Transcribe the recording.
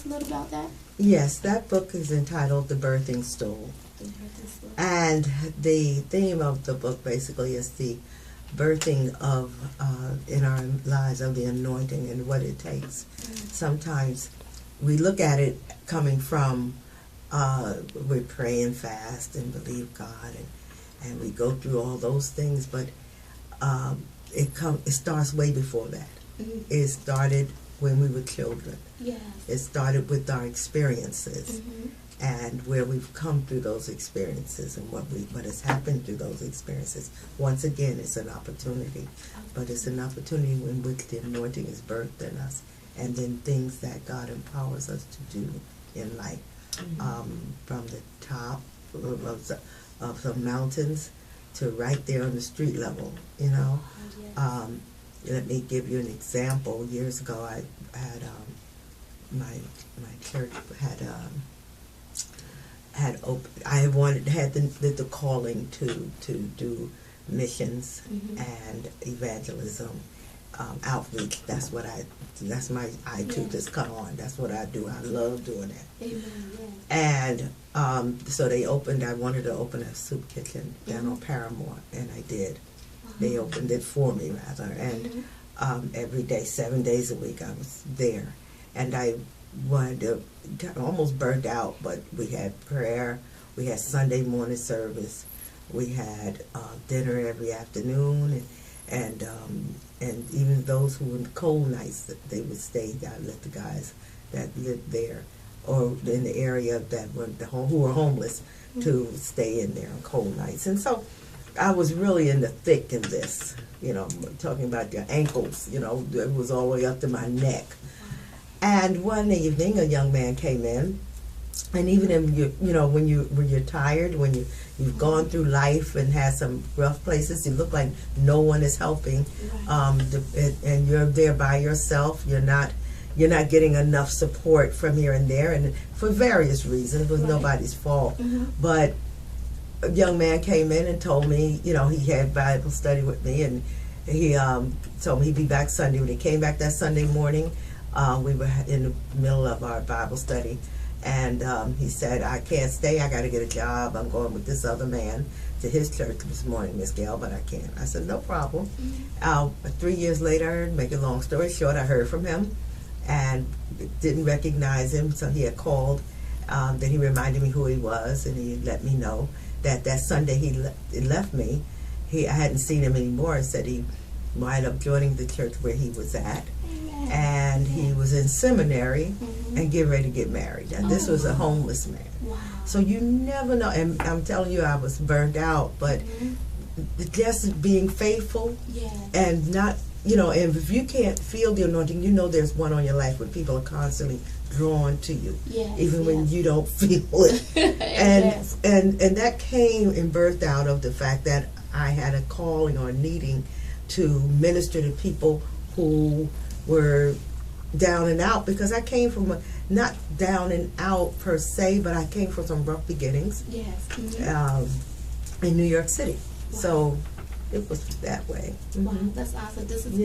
a little about that? Yes, that book is entitled The Birthing Stool. And the theme of the book basically is the birthing of, in our lives, of the anointing and what it takes. Sometimes we look at it coming from, we pray and fast and believe God, and we go through all those things, but it starts way before that. It started when we were children. Yes. It started with our experiences. And where we've come through those experiences and what has happened through those experiences. Once again, it's an opportunity, but it's an opportunity in which the anointing is birthed in us, and then things that God empowers us to do in life, from the top of some mountains to right there on the street level. You know, let me give you an example. Years ago, I had my church had the calling to do missions and evangelism, outreach. That's my too just come on. That's what I do. I love doing that. And so I wanted to open a soup kitchen down on Paramore, and I did. They opened it for me rather, and every day, 7 days a week, I was there, and I wanted to, almost burnt out, but we had prayer, we had Sunday morning service, we had dinner every afternoon, and even those who were cold nights, they would stay. I let the guys that lived there or in the area that were who were homeless to stay in there on cold nights. And so I was really in the thick of this, you know, talking about your ankles, you know, it was all the way up to my neck. And one evening, a young man came in, and even when you're tired, when you've gone through life and had some rough places, you look like no one is helping, and you're there by yourself. You're not getting enough support from here and there, and for various reasons. It was nobody's fault, but a young man came in and told me, you know, he had Bible study with me, and he told me he'd be back Sunday. When he came back that Sunday morning, we were in the middle of our Bible study, and he said, I can't stay, I got to get a job. I'm going with this other man to his church this morning, Miss Gail, but I can't. I said, no problem. 3 years later, make a long story short, I heard from him and didn't recognize him, so he had called. Then he reminded me who he was, and he let me know that Sunday he left me. I hadn't seen him anymore, and said he wound up joining the church where he was at. And he was in seminary and getting ready to get married. Now, this was a homeless man. Wow. So you never know. And I'm telling you, I was burnt out. But just being faithful and not, you know, and if you can't feel the anointing, you know there's one on your life where people are constantly drawn to you, even when you don't feel it. and that came and birthed out of the fact that I had a calling or needing to minister to people who were down and out, because I came from not down and out per se, but I came from some rough beginnings in New York City. So it was that way. Wow, that's awesome. This is